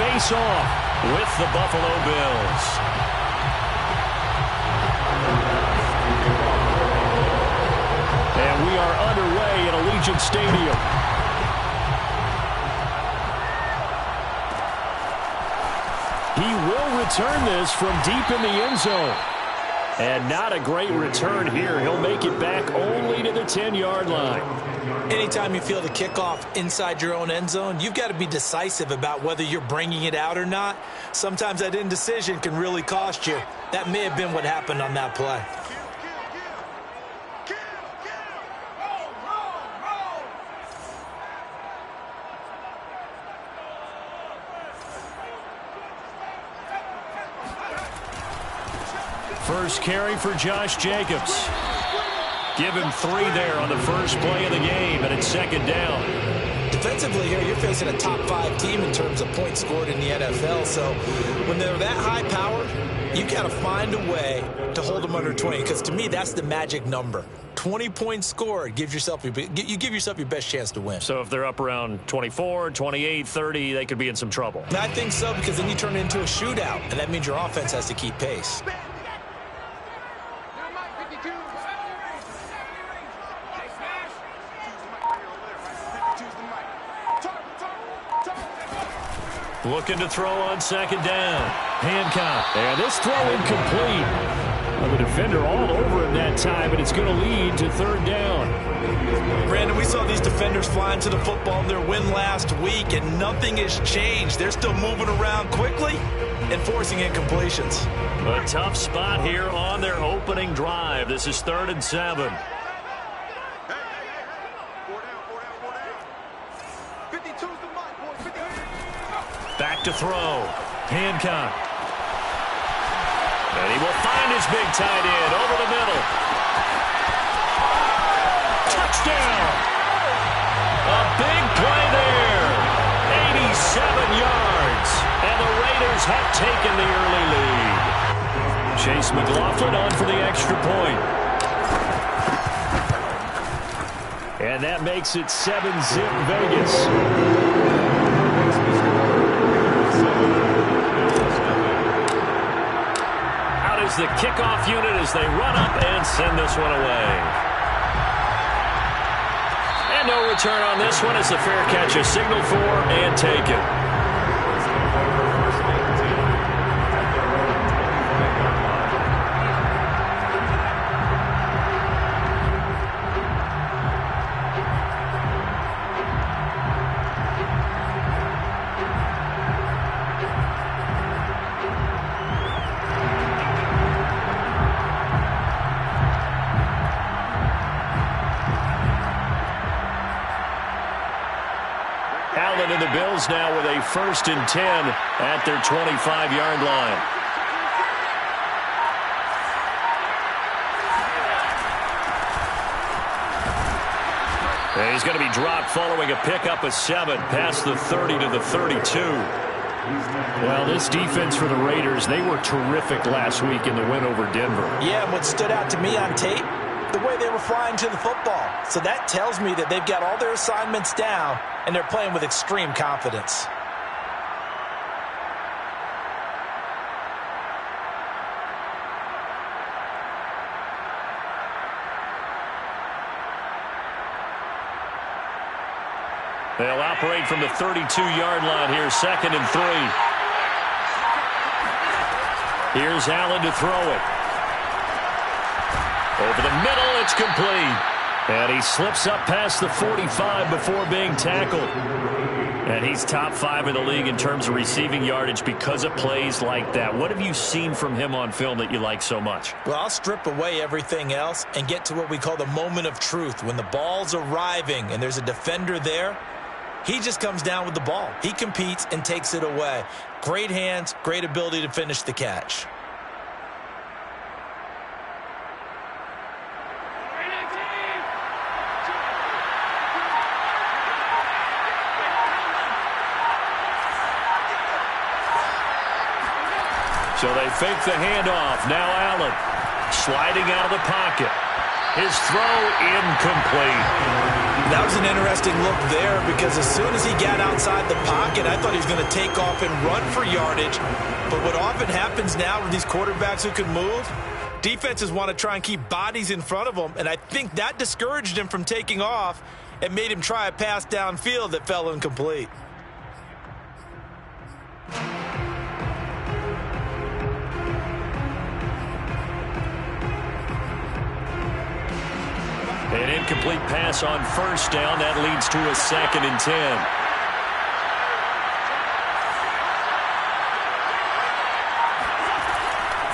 face off with the Buffalo Bills. And we are underway at Allegiant Stadium. He will return this from deep in the end zone. And not a great return here. He'll make it back only to the 10-yard line. Anytime you feel the kickoff inside your own end zone, you've got to be decisive about whether you're bringing it out or not. Sometimes that indecision can really cost you. That may have been what happened on that play. First carry for Josh Jacobs. Give him 3 there on the first play of the game, and it's second down. Defensively here, you're facing a top 5 team in terms of points scored in the NFL. So when they're that high powered, you got to find a way to hold them under 20. Because to me, that's the magic number. 20 points scored, you give yourself your best chance to win. So if they're up around 24, 28, 30, they could be in some trouble. And I think so, because then you turn it into a shootout, and that means your offense has to keep pace. Looking to throw on second down. Hancock. And this throw incomplete. Well, the defender all over him that time, but it's going to lead to third down. Brandon, we saw these defenders flying to the football in their win last week, and nothing has changed. They're still moving around quickly and forcing incompletions. A tough spot here on their opening drive. This is 3rd and 7. Back to throw. Hancock. And he will find his big tight end over the middle. Touchdown! A big play there. 87 yards. And the Raiders have taken the early lead. Chase McLaughlin on for the extra point. And that makes it 7-zip Vegas. The kickoff unit as they run up and send this one away. And no return on this one as the fair catch is signaled for and taken. And the Bills now with a 1st and 10 at their 25-yard line. And he's going to be dropped following a pickup of 7 past the 30 to the 32. Well, this defense for the Raiders, they were terrific last week in the win over Denver. Yeah, and what stood out to me on tape, the way they were flying to the football. So that tells me that they've got all their assignments down, and they're playing with extreme confidence. They'll operate from the 32-yard line here, 2nd and 3. Here's Allen to throw it. Over the middle, it's complete. And he slips up past the 45 before being tackled. And he's top 5 in the league in terms of receiving yardage because of plays like that. What have you seen from him on film that you like so much? Well, I'll strip away everything else and get to what we call the moment of truth. When the ball's arriving and there's a defender there, he just comes down with the ball. He competes and takes it away. Great hands, great ability to finish the catch. So they fake the handoff. Now Allen sliding out of the pocket. His throw incomplete. That was an interesting look there because as soon as he got outside the pocket, I thought he was going to take off and run for yardage. But what often happens now with these quarterbacks who can move, defenses want to try and keep bodies in front of them, and I think that discouraged him from taking off and made him try a pass downfield that fell incomplete. An incomplete pass on first down. That leads to a 2nd and 10.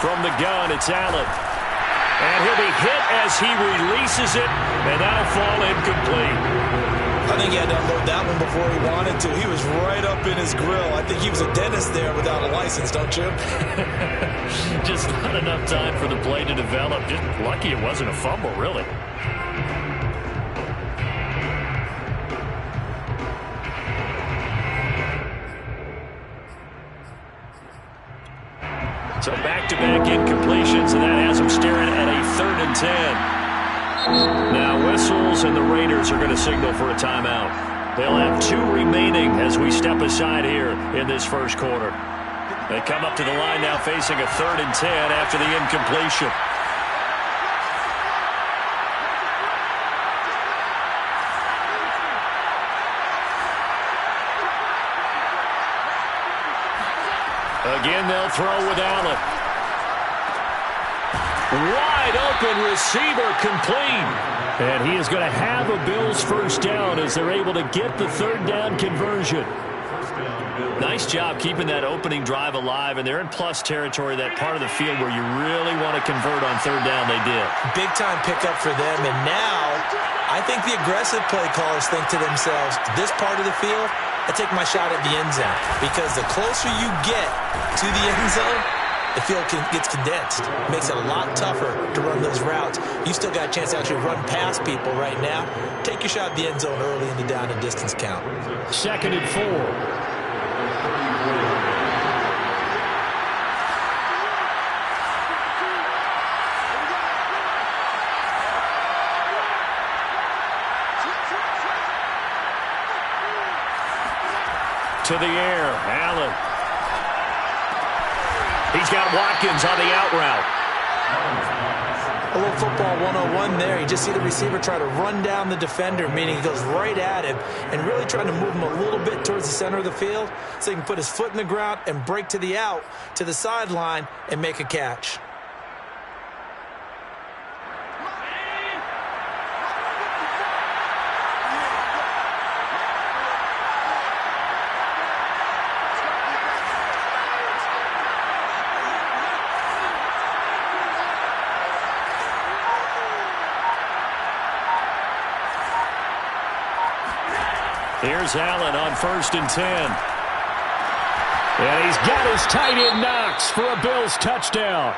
From the gun, it's Allen. And he'll be hit as he releases it, and that'll fall incomplete. I think he had to unload that one before he wanted to. He was right up in his grill. I think he was a dentist there without a license, don't you? Just not enough time for the play to develop. Just lucky it wasn't a fumble, really. So back-to-back incompletions, and that has them staring at a 3rd and 10. Now whistles, and the Raiders are going to signal for a timeout. They'll have 2 remaining as we step aside here in this first quarter. They come up to the line now facing a 3rd and 10 after the incompletion. Again, they'll throw with Allen. Wide open receiver complete. And he is going to have a Bills first down as they're able to get the 3rd down conversion. Nice job keeping that opening drive alive, and they're in plus territory, that part of the field where you really want to convert on 3rd down. They did. Big-time pickup for them, and now I think the aggressive play callers think to themselves, this part of the field, I take my shot at the end zone, because the closer you get to the end zone, the field gets condensed. It makes it a lot tougher to run those routes. You still got a chance to actually run past people right now. Take your shot at the end zone early in the down and distance count. 2nd and 4. To the air, Allen. He's got Watkins on the out route. A little football 101 there. You just see the receiver try to run down the defender, meaning he goes right at him and really trying to move him a little bit towards the center of the field so he can put his foot in the ground and break to the out, to the sideline, and make a catch. Here's Allen on 1st and 10. And he's got his tight end Knox for a Bills touchdown.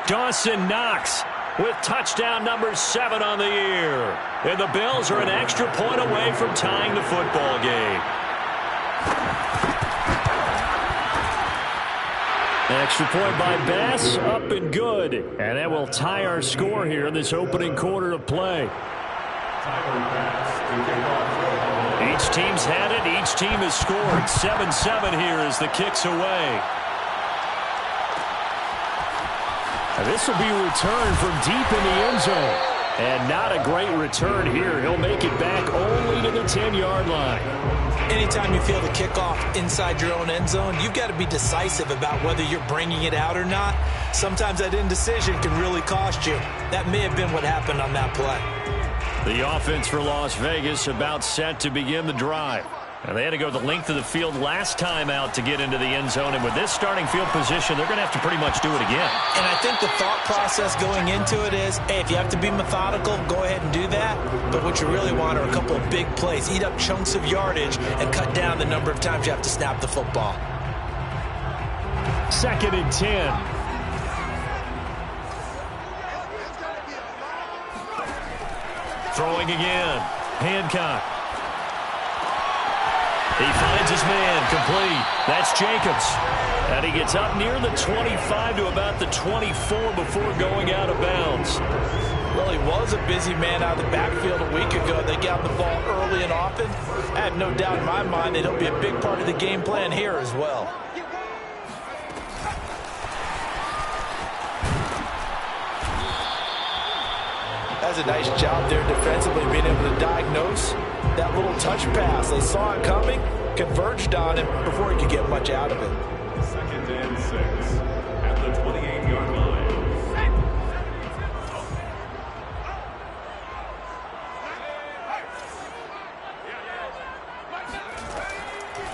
Dawson Knox with touchdown number 7 on the year. And the Bills are an extra point away from tying the football game. Extra point by Bass, up and good. And that will tie our score here in this opening quarter of play. Each team's had it. Each team has scored. 7-7 here as the kick's away. And this will be a return from deep in the end zone. And not a great return here. He'll make it back only to the 10-yard line. Anytime you feel the kickoff inside your own end zone, you've got to be decisive about whether you're bringing it out or not. Sometimes that indecision can really cost you. That may have been what happened on that play. The offense for Las Vegas about set to begin the drive. And they had to go the length of the field last time out to get into the end zone. And with this starting field position, they're going to have to pretty much do it again. And I think the thought process going into it is, hey, if you have to be methodical, go ahead and do that. But what you really want are a couple of big plays. Eat up chunks of yardage and cut down the number of times you have to snap the football. 2nd and 10. Throwing again. Hancock. He finds his man, complete. That's Jacobs. And he gets up near the 25 to about the 24 before going out of bounds. Well, he was a busy man out of the backfield a week ago. They got the ball early and often. I have no doubt in my mind that he'll be a big part of the game plan here as well. That's a nice job there defensively, being able to diagnose that little touch pass. They saw it coming, converged on him before he could get much out of it. 2nd and 6 at the 28-yard line.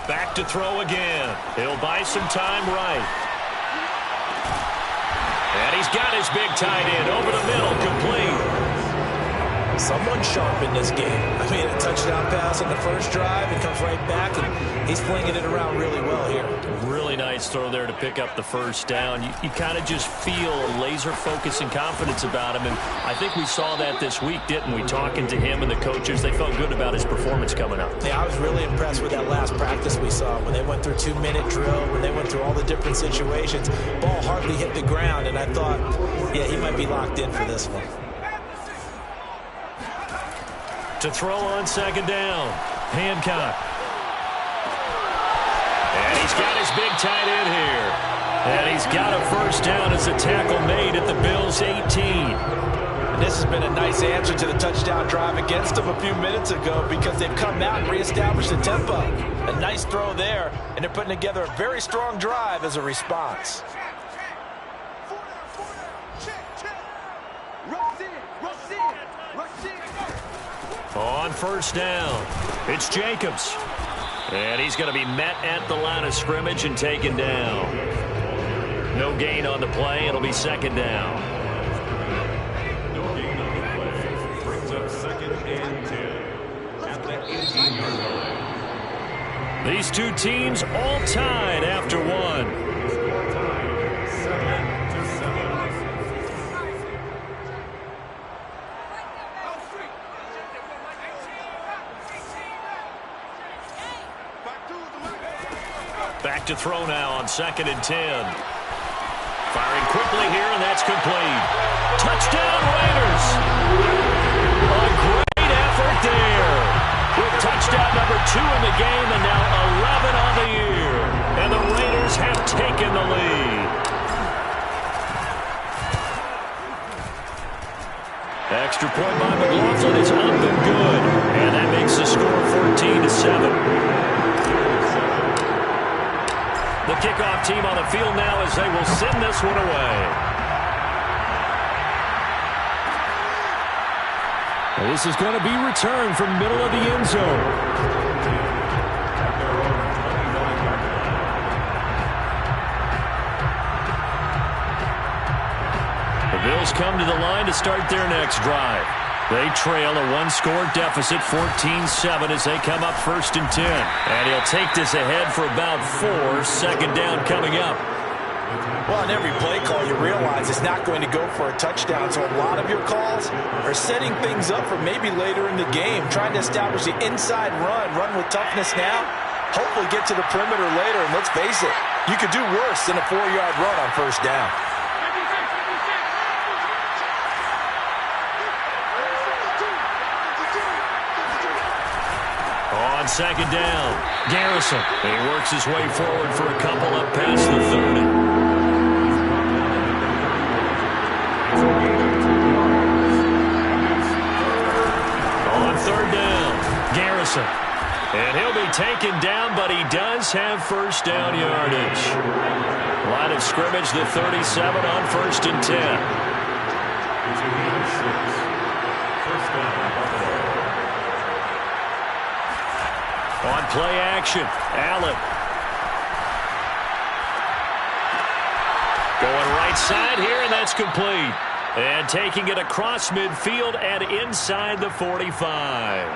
Back to throw again. He'll buy some time right. And he's got his big tight end over the middle, complete. Someone sharp in this game. I mean, a touchdown pass on the first drive, it comes right back, and he's flinging it around really well here. Really nice throw there to pick up the first down. You kind of just feel a laser focus and confidence about him, and I think we saw that this week, didn't we? Talking to him and the coaches, they felt good about his performance coming up. Yeah, I was really impressed with that last practice we saw when they went through 2-minute drill, when they went through all the different situations. Ball hardly hit the ground, and I thought, yeah, he might be locked in for this one. To throw on 2nd down, Hancock. And he's got his big tight end here. And he's got a first down as a tackle made at the Bills' 18. And this has been a nice answer to the touchdown drive against them a few minutes ago because they've come out and reestablished the tempo. A nice throw there, and they're putting together a very strong drive as a response. On first down, it's Jacobs. And he's going to be met at the line of scrimmage and taken down. No gain on the play. It'll be 2nd down. No gain on the play. Brings up 2nd and 10 at the 18-yard line. These two teams all tied after one. Score time, 7-7. Back to throw now on 2nd and 10. Firing quickly here, and that's complete. Touchdown, Raiders! A great effort there. With touchdown number 2 in the game, and now 11 on the year. And the Raiders have taken the lead. Extra point by McLaughlin is up and good. And that makes the score 14-7. The kickoff team on the field now as they will send this one away. This is going to be returned from middle of the end zone. The Bills come to the line to start their next drive. They trail a one-score deficit, 14-7, as they come up 1st and 10. And he'll take this ahead for about 4. 2nd down coming up. Well, on every play call, you realize it's not going to go for a touchdown. So a lot of your calls are setting things up for maybe later in the game, trying to establish the inside run with toughness now, hopefully get to the perimeter later. And let's face it, you could do worse than a 4-yard run on 1st down. On 2nd down, Garrison. He works his way forward for a couple up past the 30. On 3rd down, Garrison. And he'll be taken down, but he does have first down yardage. Line of scrimmage, the 37 on 1st and 10. First down. On play action, Allen. Going right side here, and that's complete. And taking it across midfield and inside the 45.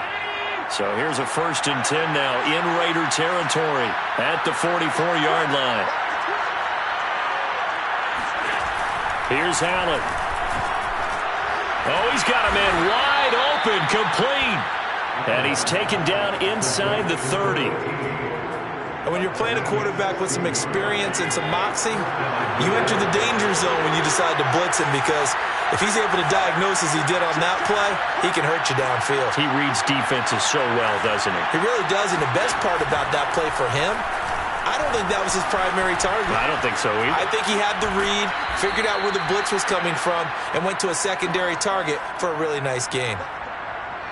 So here's a 1st and 10 now in Raider territory at the 44-yard line. Here's Allen. Oh, he's got a man wide open, complete. And he's taken down inside the 30. And when you're playing a quarterback with some experience and some moxie, you enter the danger zone when you decide to blitz him, because if he's able to diagnose as he did on that play, he can hurt you downfield. He reads defenses so well, doesn't he? He really does, and the best part about that play for him, I don't think that was his primary target. I don't think so either. I think he had the read, figured out where the blitz was coming from, and went to a secondary target for a really nice gain.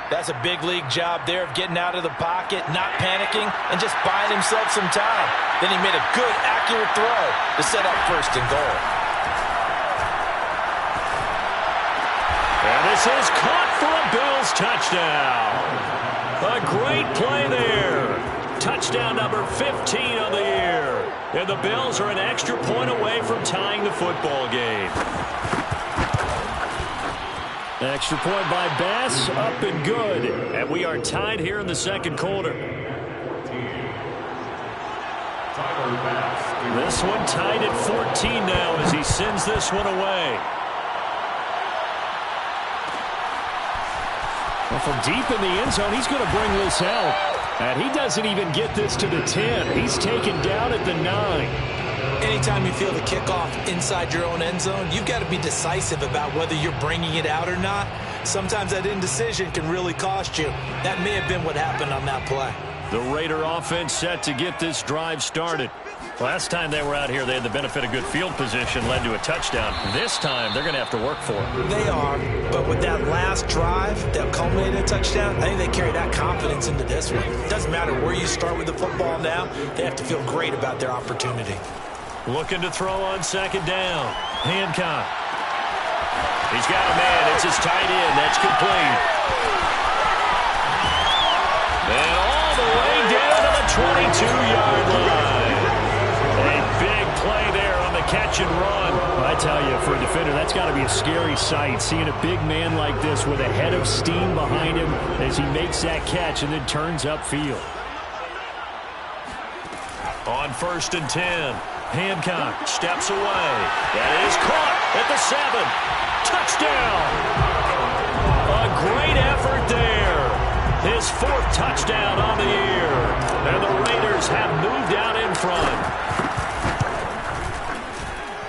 That's a big league job there of getting out of the pocket, not panicking, and just buying himself some time. Then he made a good, accurate throw to set up 1st and goal. And this is caught for a Bills touchdown. A great play there. Touchdown number 15 on the year. And the Bills are an extra point away from tying the football game. Extra point by Bass, up and good. And we are tied here in the 2nd quarter. This one tied at 14 now as he sends this one away. Well, from deep in the end zone, he's going to bring this out. And he doesn't even get this to the 10. He's taken down at the 9. Anytime you feel the kickoff inside your own end zone, you've got to be decisive about whether you're bringing it out or not. Sometimes that indecision can really cost you. That may have been what happened on that play. The Raider offense set to get this drive started. Last time they were out here, they had the benefit of good field position, led to a touchdown. This time, they're going to have to work for it. They are, but with that last drive that culminated in a touchdown, I think they carry that confidence into this one. It doesn't matter where you start with the football now, they have to feel great about their opportunity. Looking to throw on 2nd down. Hancock. He's got a man. It's his tight end. That's complete. And all the way down to the 22-yard line. A big play there on the catch and run. I tell you, for a defender, that's got to be a scary sight, seeing a big man like this with a head of steam behind him as he makes that catch and then turns upfield. On 1st and 10. Hancock steps away. That is caught at the 7. Touchdown! A great effort there. His 4th touchdown on the year. And the Raiders have moved out in front.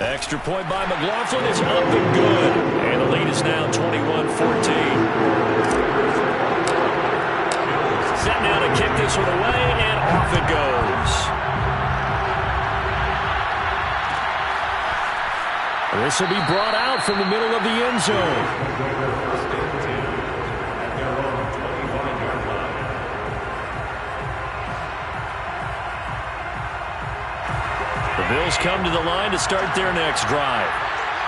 Extra point by McLaughlin is up and good. And the lead is now 21-14. Set now to kick this one away, and off it goes. This will be brought out from the middle of the end zone. The Bills come to the line to start their next drive.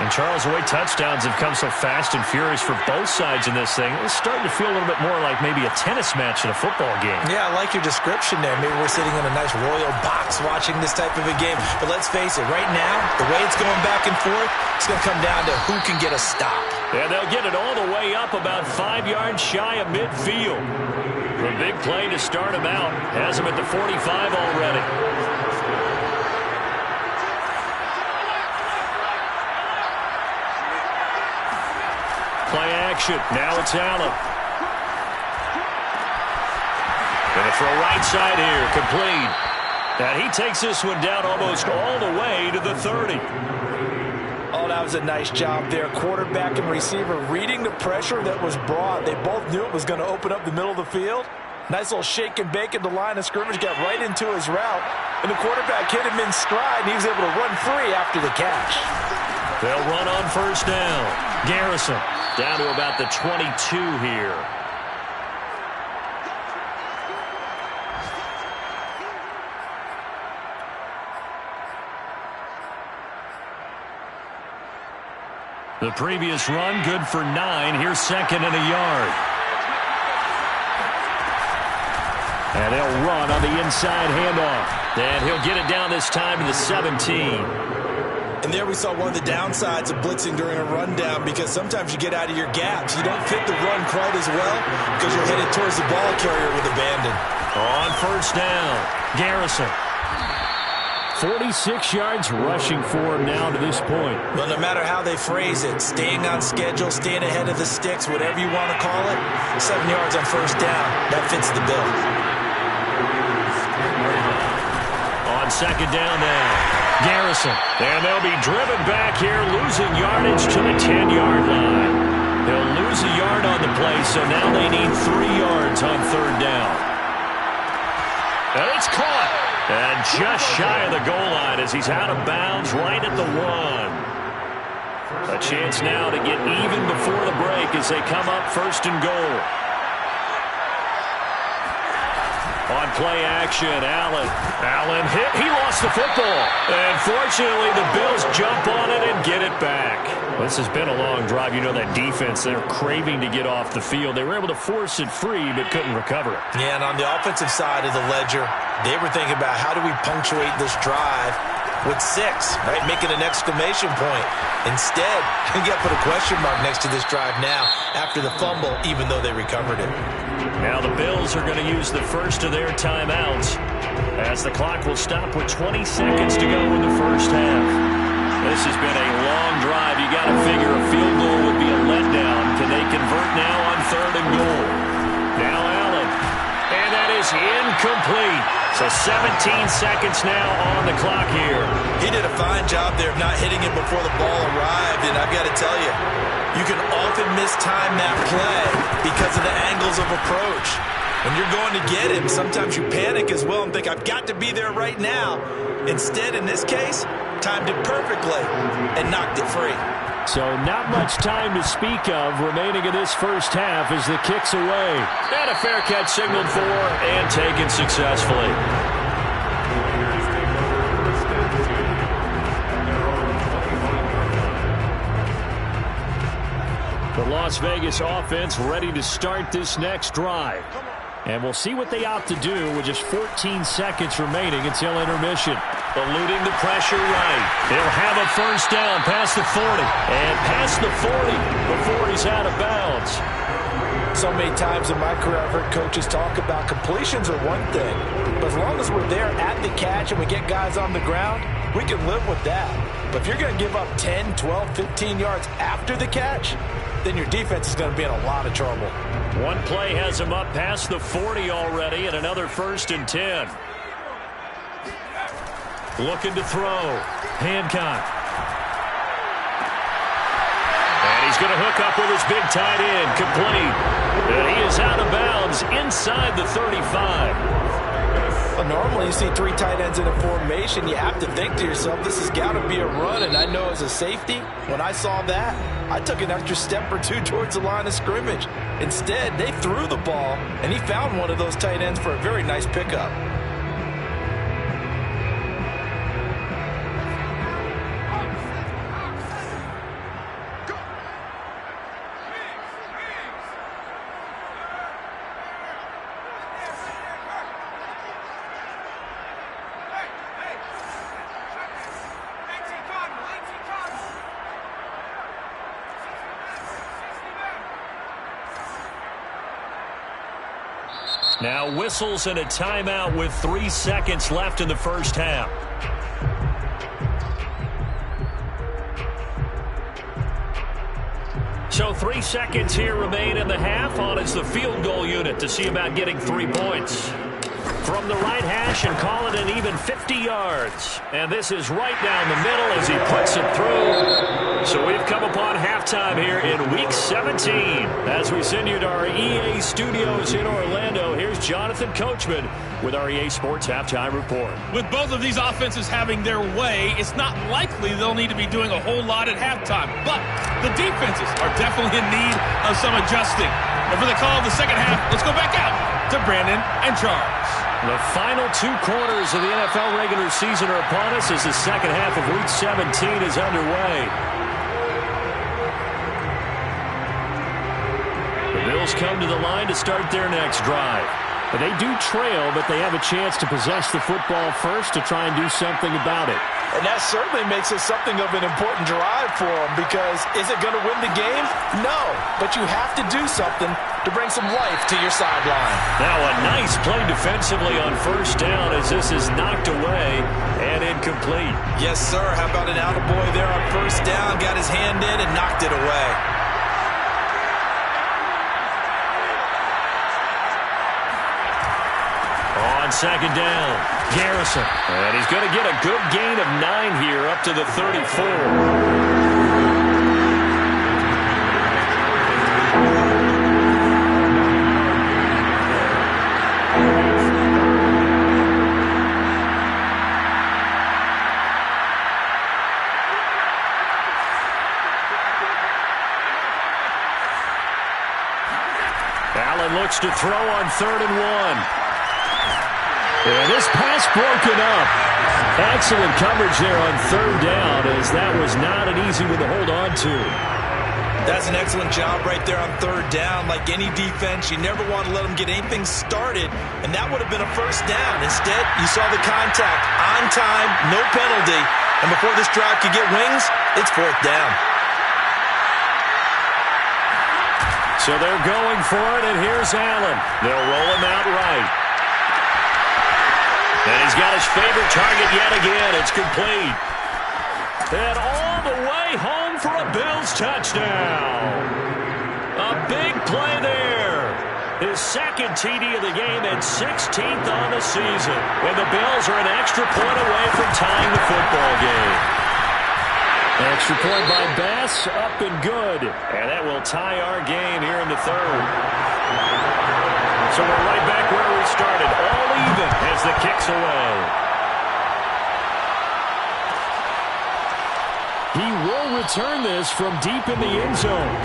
And Charles, the way touchdowns have come so fast and furious for both sides in this thing, it's starting to feel a little bit more like maybe a tennis match in a football game. Yeah, I like your description there. Maybe we're sitting in a nice royal box watching this type of a game. But let's face it, right now, the way it's going back and forth, it's going to come down to who can get a stop. And they'll get it all the way up about 5 yards shy of midfield. A big play to start him out. Has him at the 45 already. Play action. Now it's Allen. Going to throw right side here. Complete. And he takes this one down almost all the way to the 30. Oh, that was a nice job there. Quarterback and receiver reading the pressure that was brought. They both knew it was going to open up the middle of the field. Nice little shake and bake at the line of scrimmage. Got right into his route. And the quarterback hit him in stride, and he was able to run free after the catch. They'll run on 1st down. Garrison down to about the 22 here. The previous run, good for 9. Here's 2nd and a yard. And they'll run on the inside handoff. And he'll get it down this time to the 17. And there we saw one of the downsides of blitzing during a rundown, because sometimes you get out of your gaps. You don't fit the run quite as well because you're headed towards the ball carrier with abandon. On 1st down, Garrison 46 yards rushing for him now to this point. Well, no matter how they phrase it, staying on schedule, staying ahead of the sticks, whatever you want to call it, 7 yards on first down, that fits the bill. On second down now, Garrison. And they'll be driven back here, losing yardage to the 10-yard line. They'll lose a yard on the play, so now they need 3 yards on third down. And it's caught. And just shy of the goal line as he's out of bounds right at the 1. A chance now to get even before the break as they come up first and goal. On play action, Allen. Allen hit. He lost the football. And fortunately, the Bills jump on it and get it back. This has been a long drive. You know that defense, they're craving to get off the field. They were able to force it free but couldn't recover it. Yeah, and on the offensive side of the ledger, they were thinking about how do we punctuate this drive with 6, right? Making an exclamation point. Instead, you got to put a question mark next to this drive now after the fumble, even though they recovered it. Now the Bills are going to use the first of their timeouts as the clock will stop with 20 seconds to go in the first half. This has been a long drive. You got to figure a field goal would be a letdown. Can they convert now on third and goal? Now Allen. And that is incomplete. So 17 seconds now on the clock here. He did a fine job there of not hitting it before the ball arrived. And I've got to tell you, you can often mistime that play because of the angles of approach. When you're going to get him, sometimes you panic as well and think, I've got to be there right now. Instead, in this case, timed it perfectly and knocked it free. So not much time to speak of remaining in this first half as the kick's away. And a fair catch signaled for and taken successfully. The Las Vegas offense ready to start this next drive. And we'll see what they opt to do with just 14 seconds remaining until intermission. Eluding the pressure right. He'll have a first down past the 40. And past the 40 before he's out of bounds. So many times in my career I've heard coaches talk about completions are one thing. But as long as we're there at the catch and we get guys on the ground, we can live with that. But if you're going to give up 10, 12, 15 yards after the catch, then your defense is going to be in a lot of trouble. One play has him up past the 40 already, and another 1st and 10. Looking to throw. Hancock. And he's going to hook up with his big tight end. Complete. And he is out of bounds inside the 35. Well, normally you see 3 tight ends in a formation. You have to think to yourself, this has got to be a run. And I know as a safety, when I saw that, I took an extra step or 2 towards the line of scrimmage. Instead, they threw the ball, and he found one of those tight ends for a very nice pickup. Now whistles and a timeout with 3 seconds left in the first half. So 3 seconds here remain in the half. On is the field goal unit to see about getting 3 points. From the right hash and call it an even 50 yards. And this is right down the middle as he puts it through. So we've come upon halftime here in Week 17. As we send you to our EA studios in Orlando, here's Jonathan Coachman with our EA Sports Halftime Report. With both of these offenses having their way, it's not likely they'll need to be doing a whole lot at halftime. But the defenses are definitely in need of some adjusting. And for the call of the second half, let's go back out to Brandon and Charles. The final 2 quarters of the NFL regular season are upon us as the second half of Week 17 is underway. The Bills come to the line to start their next drive. They do trail, but they have a chance to possess the football first to try and do something about it. And that certainly makes it something of an important drive for them because is it going to win the game? No, but you have to do something to bring some life to your sideline. Now a nice play defensively on first down as this is knocked away and incomplete. complete. Yes, sir. How about an attaboy there on first down? Got his hand in and knocked it away. On second down, Garrison. And he's going to get a good gain of 9 here up to the 34. Allen looks to throw on 3rd and 1. And this pass broken up. Excellent coverage there on 3rd down, as that was not an easy one to hold on to. That's an excellent job right there on 3rd down. Like any defense, you never want to let them get anything started, and that would have been a first down. Instead, you saw the contact on time, no penalty, and before this drive could get wings, it's 4th down. So they're going for it, and here's Allen. They'll roll him out right. And he's got his favorite target yet again. It's complete. And all the way home for a Bills touchdown. A big play there. His second TD of the game and 16th on the season. And the Bills are an extra point away from tying the football game. Extra point by Bass, up and good. And that will tie our game here in the 3rd. So we're right back where we started, all even as the kick's away. He will return this from deep in the end zone.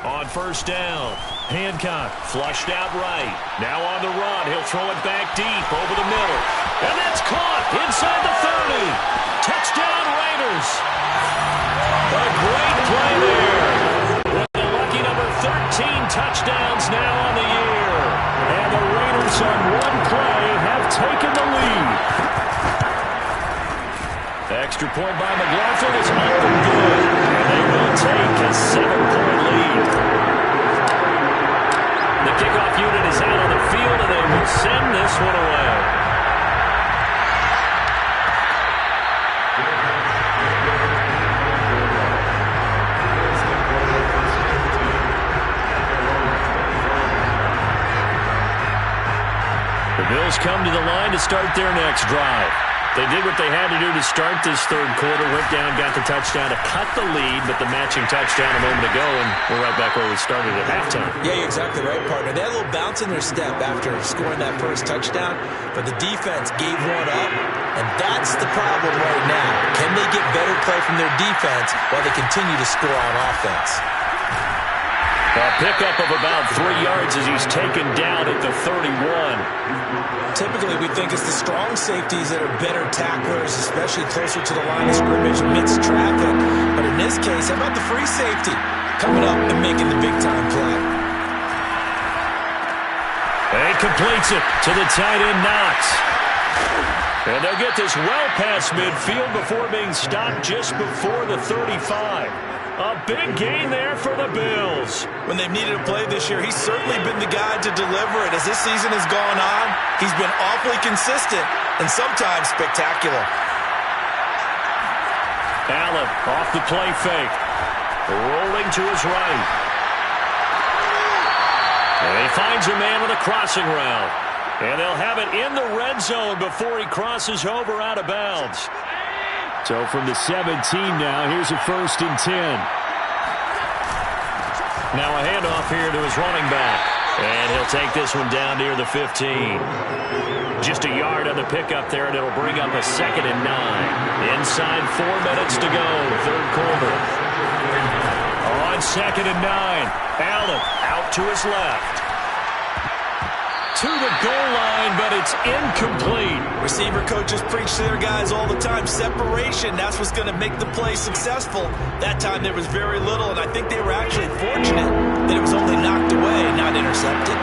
On first down, Hancock flushed out right. Now on the run, he'll throw it back deep over the middle. And that's caught inside the 30. Touchdown Raiders. A great play there. With the lucky number 13 touchdowns now on the year. And the Raiders on one play have taken the lead. Extra point by McLaughlin is up and good. And they will take a 7-point lead. The kickoff unit is out on the field, and they will send this one away. The Bills come to the line to start their next drive. They did what they had to do to start this 3rd quarter, went down, got the touchdown to cut the lead, but the matching touchdown a moment ago, and we're right back where we started at halftime. Yeah, you're exactly right, partner. They had a little bounce in their step after scoring that first touchdown, but the defense gave one up, and that's the problem right now. Can they get better play from their defense while they continue to score on offense? A pickup of about 3 yards as he's taken down at the 31. Typically, we think it's the strong safeties that are better tacklers, especially closer to the line of scrimmage amidst traffic. But in this case, how about the free safety coming up and making the big-time play? And he completes it to the tight end, Knox. And they'll get this well past midfield before being stopped just before the 35. A big gain there for the Bills. When they've needed a play this year, he's certainly been the guy to deliver it. As this season has gone on, he's been awfully consistent and sometimes spectacular. Allen off the play fake. Rolling to his right. And he finds a man with a crossing route. And they'll have it in the red zone before he crosses over out of bounds. So from the 17 now, here's a 1st and 10. Now a handoff here to his running back. And he'll take this one down near the 15. Just a yard on the pickup there, and it'll bring up a 2nd and 9. Inside 4 minutes to go, 3rd quarter. On 2nd and 9, Allen out to his left. To the goal line, but it's incomplete. Receiver coaches preach to their guys all the time. Separation, that's what's going to make the play successful. That time there was very little, and I think they were actually fortunate that it was only knocked away and not intercepted.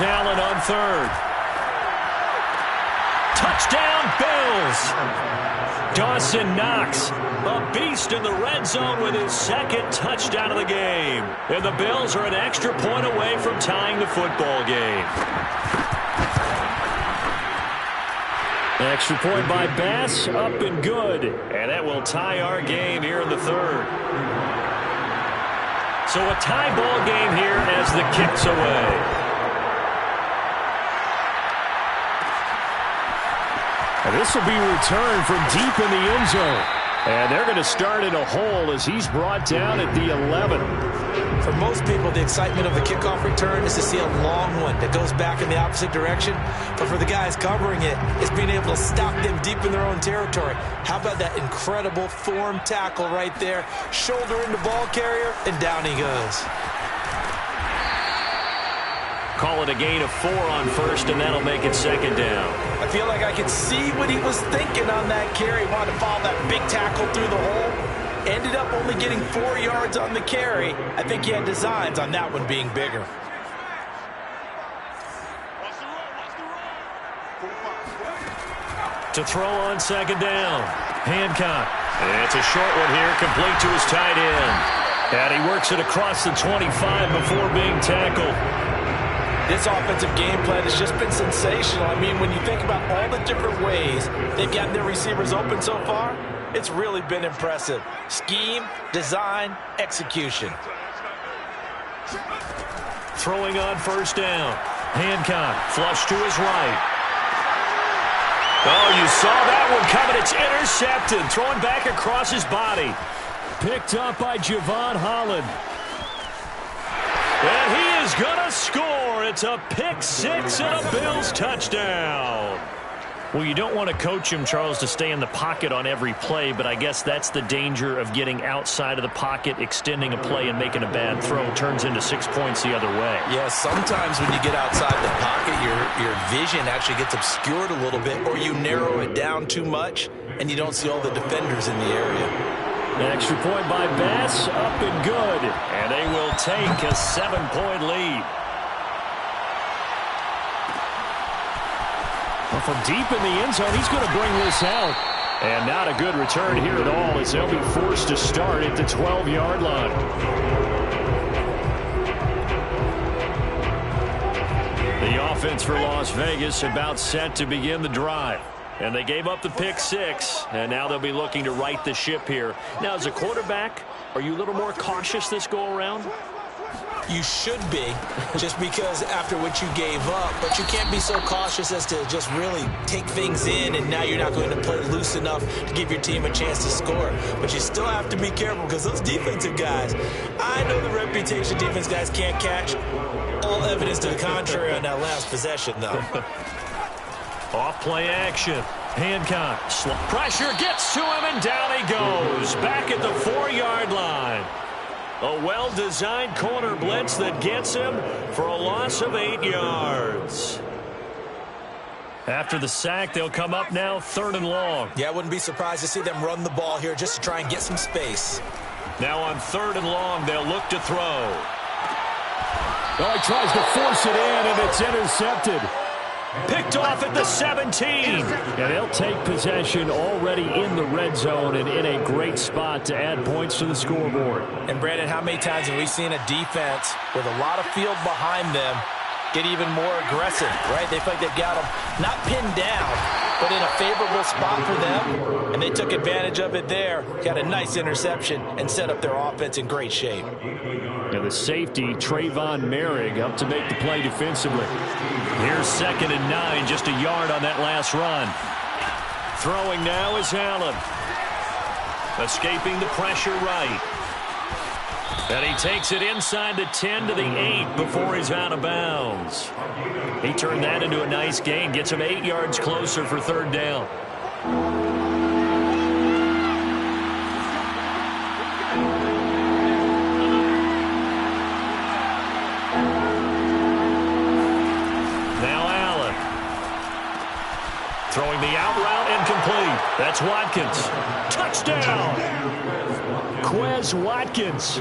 is Allen on third. Touchdown, Bills. Dawson Knox, a beast in the red zone with his second touchdown of the game. And the Bills are an extra point away from tying the football game. Extra point by Bass, up and good. And that will tie our game here in the third. So a tie ball game here as the kick's away. And this will be returned from deep in the end zone. And they're going to start in a hole as he's brought down at the 11. For most people, the excitement of the kickoff return is to see a long one that goes back in the opposite direction. But for the guys covering it, it's being able to stop them deep in their own territory. How about that incredible form tackle right there? Shoulder into ball carrier, and down he goes. Call it a gain of 4 on first, and that'll make it second down. I feel like I could see what he was thinking on that carry. He wanted to follow that big tackle through the hole. Ended up only getting 4 yards on the carry. I think he had designs on that one being bigger. To throw on second down. Hancock. And it's a short one here, complete to his tight end. And he works it across the 25 before being tackled. This offensive game plan has just been sensational. I mean, when you think about all the different ways they've gotten their receivers open so far, it's really been impressive. Scheme, design, execution. Throwing on first down. Hancock, flush to his right. Oh, you saw that one coming. It's intercepted. Throwing back across his body. Picked up by Javon Holland. And he is going to score. It's a pick six and a Bills touchdown. Well, you don't want to coach him, Charles, to stay in the pocket on every play, but I guess that's the danger of getting outside of the pocket, extending a play, and making a bad throw. Turns into 6 points the other way. Yeah, sometimes when you get outside the pocket, your vision actually gets obscured a little bit, or you narrow it down too much, and you don't see all the defenders in the area. An extra point by Bass, up and good. And they will take a 7-point lead. Well, from deep in the end zone, he's going to bring this out. And not a good return here at all as they'll be forced to start at the 12-yard line. The offense for Las Vegas about set to begin the drive. And they gave up the pick six, and now they'll be looking to right the ship here. Now, as a quarterback, are you a little more cautious this go-around? You should be, just because after what you gave up, but you can't be so cautious as to just really take things in, and now you're not going to play loose enough to give your team a chance to score. But you still have to be careful because those defensive guys, I know the reputation defense guys can't catch. All evidence to the contrary on that last possession, though. Off play action. Hancock. Pressure gets to him, and down he goes. Back at the 4-yard line. A well-designed corner blitz that gets him for a loss of 8 yards. After the sack, they'll come up now 3rd and long. Yeah, I wouldn't be surprised to see them run the ball here just to try and get some space. Now on 3rd and long, they'll look to throw. Oh, he tries to force it in, and it's intercepted. Picked off at the 17. And they'll take possession already in the red zone and in a great spot to add points to the scoreboard. And, Brandon, how many times have we seen a defense with a lot of field behind them get even more aggressive, right? They feel like they've got them not pinned down, but in a favorable spot for them. And they took advantage of it there. Got a nice interception and set up their offense in great shape. And the safety, Trayvon Merrick, up to make the play defensively. Here's 2nd and 9, just a yard on that last run. Throwing now is Allen. Escaping the pressure right. And he takes it inside the 10 to the 8 before he's out of bounds. He turned that into a nice gain. Gets him 8 yards closer for 3rd down. Now Allen. Throwing the out route incomplete. That's Watkins. Touchdown! Quez Watkins,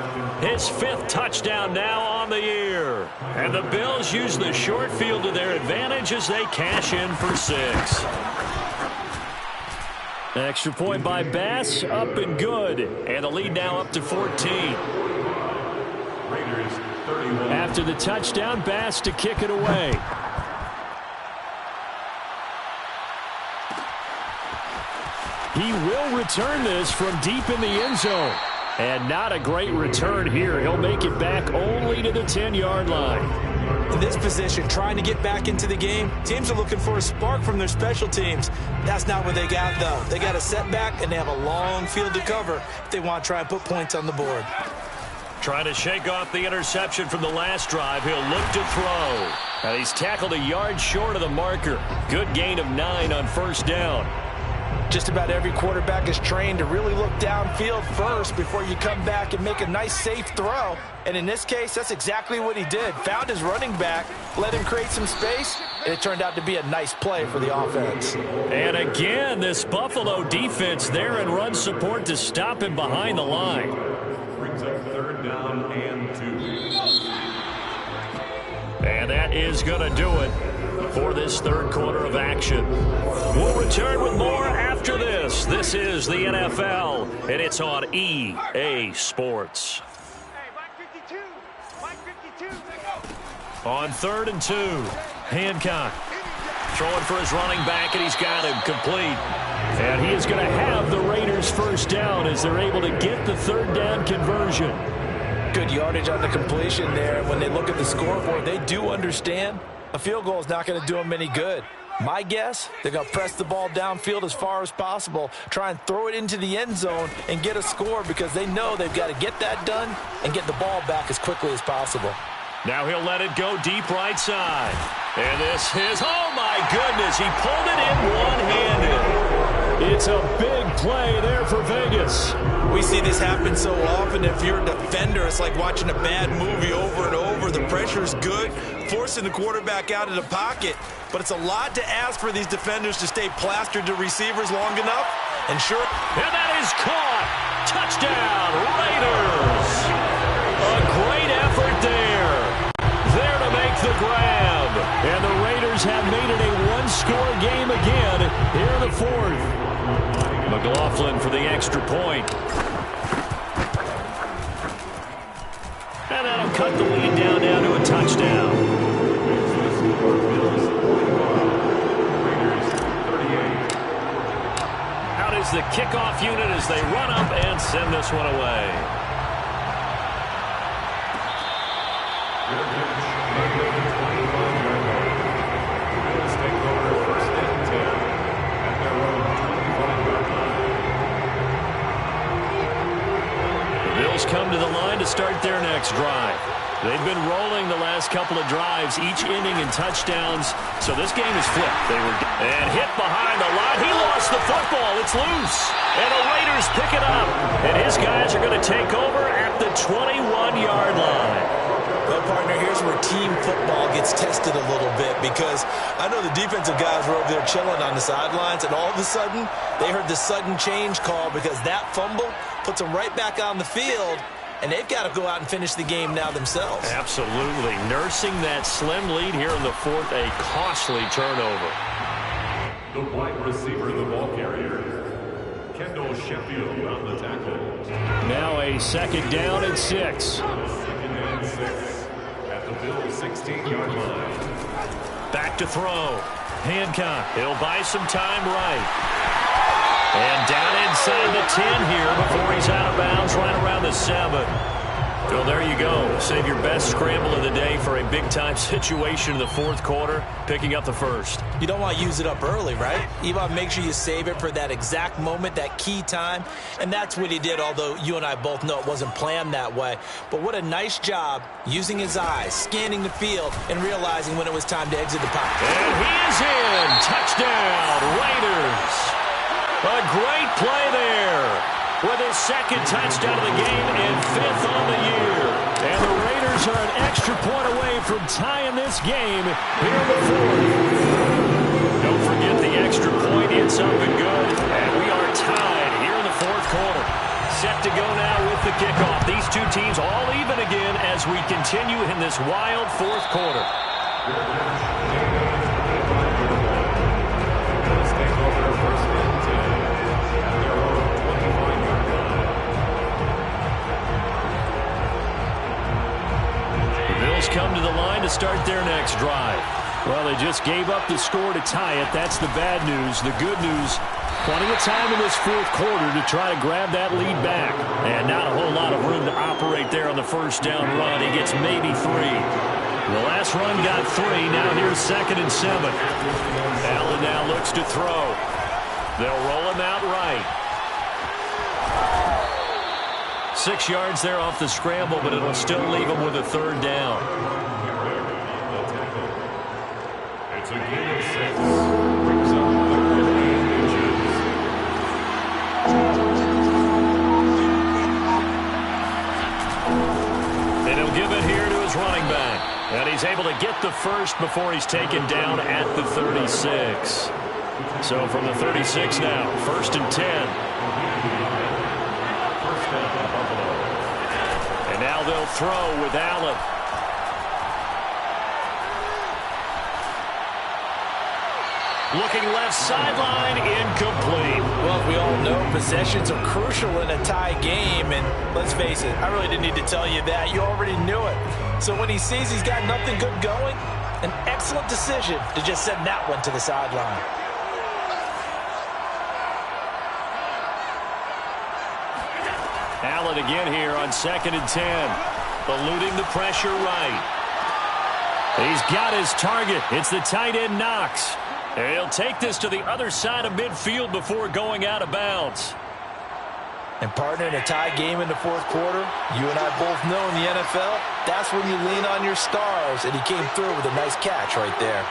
his 5th touchdown now on the year. And the Bills use the short field to their advantage as they cash in for 6. Extra point by Bass, up and good. And the lead now up to 14. Raiders 31. After the touchdown, Bass to kick it away. He will return this from deep in the end zone. And not a great return here. He'll make it back only to the 10-yard line. In this position, trying to get back into the game, teams are looking for a spark from their special teams. That's not what they got, though. They got a setback, and they have a long field to cover if they want to try and put points on the board. Trying to shake off the interception from the last drive. He'll look to throw. And he's tackled a yard short of the marker. Good gain of 9 on first down. Just about every quarterback is trained to really look downfield first before you come back and make a nice, safe throw. And in this case, that's exactly what he did. Found his running back, let him create some space, and it turned out to be a nice play for the offense. And again, this Buffalo defense there in run support to stop him behind the line. Brings up 3rd down and 2. And that is going to do it for this 3rd quarter of action. We'll return with more after this. This is the NFL, and it's on EA Sports. On 3rd and 2, Hancock throwing for his running back, and he's got him complete. And he is going to have the Raiders first down as they're able to get the 3rd down conversion. Good yardage on the completion there. When they look at the scoreboard, they do understand a field goal is not going to do them any good. My guess, they're going to press the ball downfield as far as possible, try and throw it into the end zone and get a score because they know they've got to get that done and get the ball back as quickly as possible. Now he'll let it go deep right side. And this is, oh my goodness, he pulled it in one-handed. It's a big play there for Vegas. We see this happen so often. If you're a defender, it's like watching a bad movie over and over. The pressure's good, forcing the quarterback out of the pocket. But it's a lot to ask for these defenders to stay plastered to receivers long enough. And sure. And that is caught. Touchdown, Raiders. A great effort there. There to make the grab. And the Raiders have made it a one-score game again here in the 4th. McLaughlin for the extra point. And that'll cut the lead down now to a touchdown. Out is the kickoff unit as they run up and send this one away. Come to the line to start their next drive. They've been rolling the last couple of drives, each inning in touchdowns, so this game is flipped. And hit behind the line. He lost the football. It's loose. And the Raiders pick it up. And his guys are going to take over at the 21-yard line. Well, partner, here's where team football gets tested a little bit because I know the defensive guys were over there chilling on the sidelines, and all of a sudden they heard the sudden change call because that fumble puts them right back on the field, and they've got to go out and finish the game now themselves. Absolutely. Nursing that slim lead here in the 4th, a costly turnover. The wide receiver, the ball carrier, Kendall Sheffield on the tackle. Now a 2nd down and 6. 2nd and 6 at the Bills' 16-yard line. Back to throw. Hancock. He'll buy some time right. And down inside the 10 here before he's out of bounds right around the 7. Well, there you go. Save your best scramble of the day for a big-time situation in the 4th quarter, picking up the 1st. You don't want to use it up early, right? You want to make sure you save it for that exact moment, that key time. And that's what he did, although you and I both know it wasn't planned that way. But what a nice job using his eyes, scanning the field, and realizing when it was time to exit the pocket. And he is in. Touchdown, Raiders. A great play there with his 2nd touchdown of the game and 5th on the year. And the Raiders are an extra point away from tying this game here in the 4th. Don't forget the extra point. It's up and good. And we are tied here in the fourth quarter. Set to go now with the kickoff. These two teams all even again as we continue in this wild fourth quarter. Come to the line to start their next drive. Well, they just gave up the score to tie it. That's the bad news. The good news, plenty of time in this fourth quarter to try to grab that lead back. And not a whole lot of room to operate there on the first down run. He gets maybe 3. The last run got 3. Now here's 2nd and 7. Allen now looks to throw. They'll roll him out right. 6 yards there off the scramble, but it'll still leave him with a 3rd down. It's a gain of 6. Brings up the 48 inches. And he'll give it here to his running back. And he's able to get the first before he's taken down at the 36. So from the 36 now, 1st and 10. Now they'll throw with Allen. Looking left sideline, incomplete. Well, we all know possessions are crucial in a tie game, and let's face it, I really didn't need to tell you that. You already knew it. So when he sees he's got nothing good going, an excellent decision to just send that one to the sideline. Allen again here on 2nd and 10. Eluding the pressure right. He's got his target. It's the tight end Knox. And he'll take this to the other side of midfield before going out of bounds. And partner, in a tie game in the fourth quarter, you and I both know in the NFL, that's when you lean on your stars. And he came through with a nice catch right there.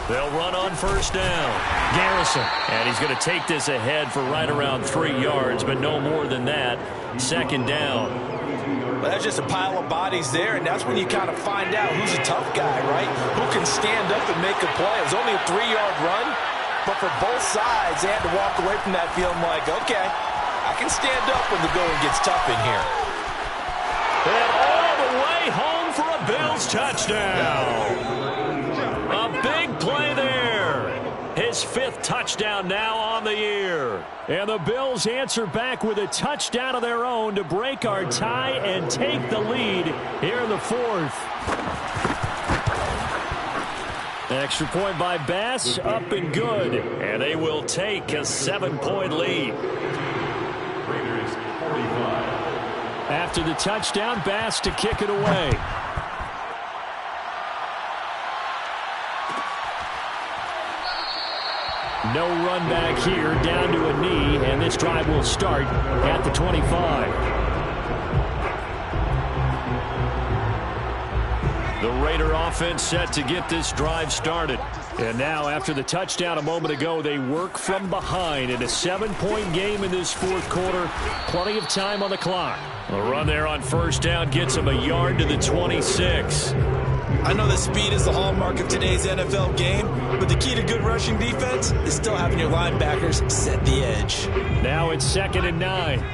They'll run on 1st down. Garrison. And he's going to take this ahead for right around 3 yards, but no more than that. 2nd down. Well, that's just a pile of bodies there, and that's when you kind of find out who's a tough guy, right? Who can stand up and make a play. It was only a 3-yard run, but for both sides, they had to walk away from that feeling like, okay, I can stand up when the going gets tough in here. And all the way home for a Bills touchdown. A big play there. His 5th touchdown now on the year. And the Bills answer back with a touchdown of their own to break our tie and take the lead here in the 4th. Extra point by Bass, up and good. And they will take a 7-point lead. Raiders 45. After the touchdown, Bass to kick it away. No run back here, down to a knee, and this drive will start at the 25. The Raider offense set to get this drive started. And now, after the touchdown a moment ago, they work from behind in a 7-point game in this fourth quarter. Plenty of time on the clock. A run there on 1st down gets him a yard to the 26. I know that speed is the hallmark of today's NFL game, but the key to good rushing defense is still having your linebackers set the edge. Now it's 2nd and 9.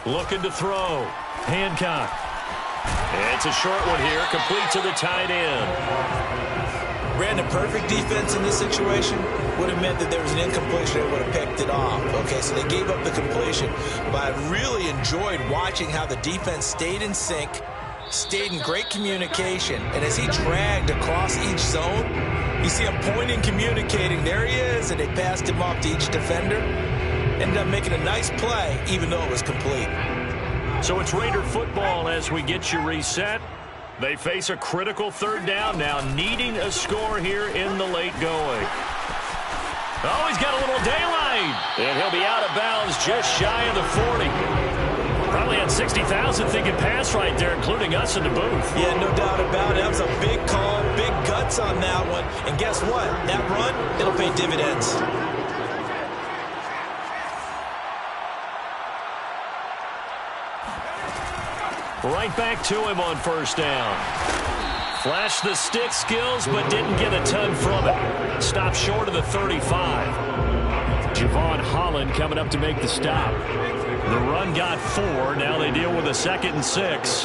Looking to throw. Hancock. It's a short one here, complete to the tight end. Ran a perfect defense in this situation would have meant that there was an incompletion and would have picked it off. Okay, so they gave up the completion. But I really enjoyed watching how the defense stayed in sync, stayed in great communication. And as he dragged across each zone, you see him pointing, communicating. There he is, and they passed him off to each defender. Ended up making a nice play, even though it was complete. So it's Raider football as we get you reset. They face a critical 3rd down now, needing a score here in the late going. Oh, he's got a little daylight. wide. And he'll be out of bounds just shy of the 40. Probably had 60,000 thinking pass right there, including us in the booth. Yeah, no doubt about it. That was a big call, big guts on that one. And guess what? That run, it'll pay dividends. Right back to him on first down. Flashed the stick skills, but didn't get a ton from it. Stopped short of the 35. Javon Holland coming up to make the stop. The run got 4. Now they deal with a 2nd and 6.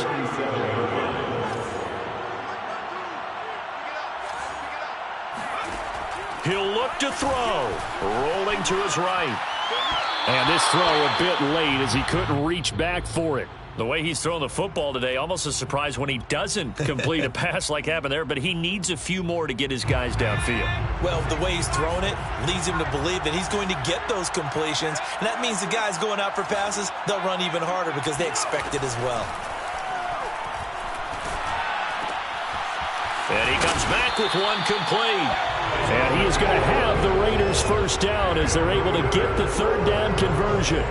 He'll look to throw. Rolling to his right. And this throw a bit late as he couldn't reach back for it. The way he's throwing the football today, almost a surprise when he doesn't complete a pass like happened there, but he needs a few more to get his guys downfield. Well, the way he's thrown it leads him to believe that he's going to get those completions, and that means the guys going out for passes, they'll run even harder because they expect it as well. And he comes back with one complete. And he is going to have the Raiders first down as they're able to get the 3rd down conversion.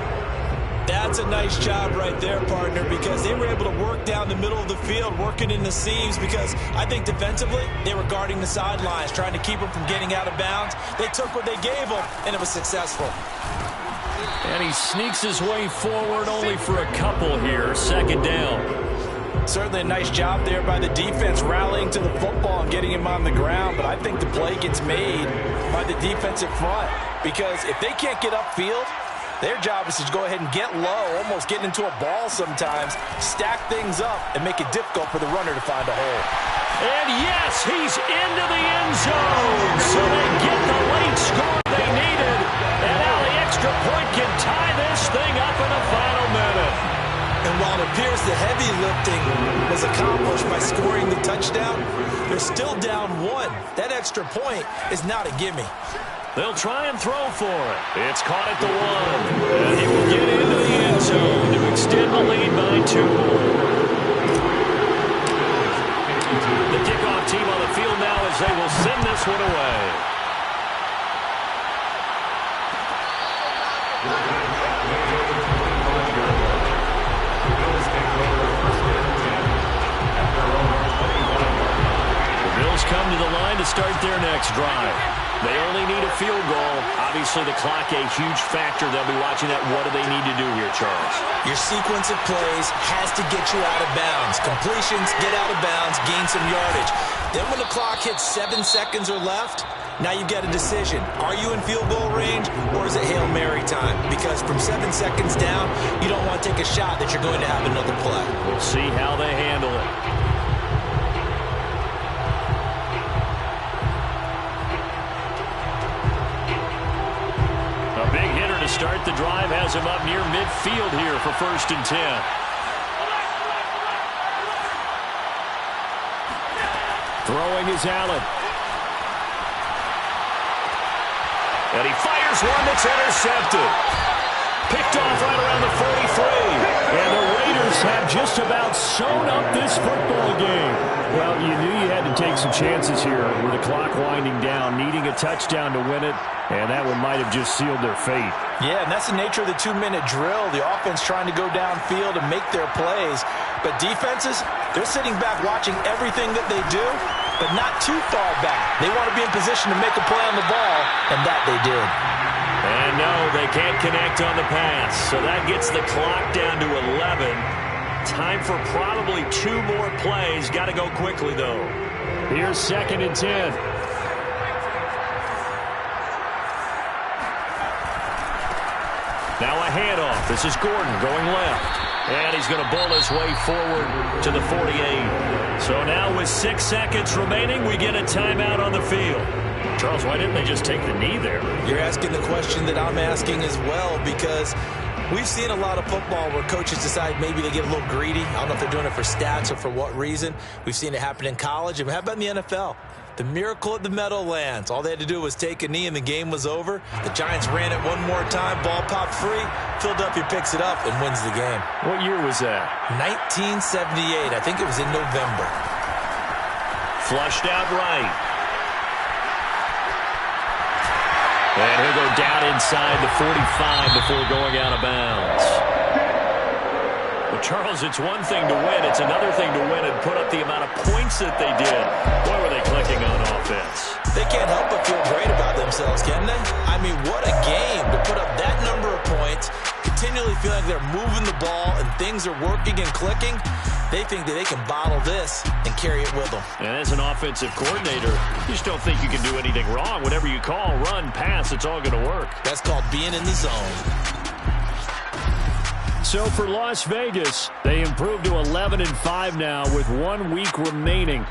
That's a nice job right there, partner, because they were able to work down the middle of the field, working in the seams, because I think defensively they were guarding the sidelines, trying to keep them from getting out of bounds. They took what they gave them, and it was successful. And he sneaks his way forward only for a couple here. 2nd down. Certainly a nice job there by the defense, rallying to the football and getting him on the ground, but I think the play gets made by the defensive front, because if they can't get upfield, their job is to go ahead and get low, almost get into a ball sometimes, stack things up, and make it difficult for the runner to find a hole. And yes, he's into the end zone. So they get the late score they needed. And now the extra point can tie this thing up in the final minute. And while it appears the heavy lifting was accomplished by scoring the touchdown, they're still down 1. That extra point is not a gimme. They'll try and throw for it. It's caught at the 1. And he will get into the end zone to extend the lead by 2 more. The kickoff team on the field now as they will send this one away. The Bills come to the line to start their next drive. They only need a field goal. Obviously, the clock a huge factor. They'll be watching that. What do they need to do here, Charles? Your sequence of plays has to get you out of bounds. Completions, get out of bounds, gain some yardage. Then when the clock hits 7 seconds or left, now you've got a decision. Are you in field goal range, or is it Hail Mary time? Because from 7 seconds down, you don't want to take a shot that you're going to have another play. We'll see how they handle it. Start the drive, has him up near midfield here for 1st and 10. Throwing is Allen. And he fires one that's intercepted. Picked off right around the 43. And the Raiders have just about sewn up this football game. Well, you knew you had to take some chances here with the clock winding down, needing a touchdown to win it, and that one might have just sealed their fate. Yeah, and that's the nature of the 2-minute drill. The offense trying to go downfield and make their plays. But defenses, they're sitting back watching everything that they do, but not too far back. They want to be in position to make a play on the ball, and that they did. And no, they can't connect on the pass, so that gets the clock down to 11. Time for probably 2 more plays. Got to go quickly, though. Here's 2nd and 10. Now a handoff. This is Gordon going left. And he's going to bowl his way forward to the 48. So now with 6 seconds remaining, we get a timeout on the field. Charles, why didn't they just take the knee there? You're asking the question that I'm asking as well, because we've seen a lot of football where coaches decide maybe they get a little greedy. I don't know if they're doing it for stats or for what reason. We've seen it happen in college. And how about in the NFL? The miracle at the Meadowlands. All they had to do was take a knee and the game was over. The Giants ran it one more time. Ball popped free. Philadelphia picks it up and wins the game. What year was that? 1978. I think it was in November. Flushed out right. And he'll go down inside the 45 before going out of bounds. Well, Charles, it's one thing to win. It's another thing to win and put up the amount of points that they did. Boy, were they clicking on offense. They can't help but feel great about themselves, can they? I mean, what a game to put up that number of points, continually feeling like they're moving the ball and things are working and clicking. They think that they can bottle this and carry it with them. And as an offensive coordinator, you just don't think you can do anything wrong. Whatever you call, run, pass, it's all going to work. That's called being in the zone. So for Las Vegas, they improved to 11-5 now with 1 week remaining.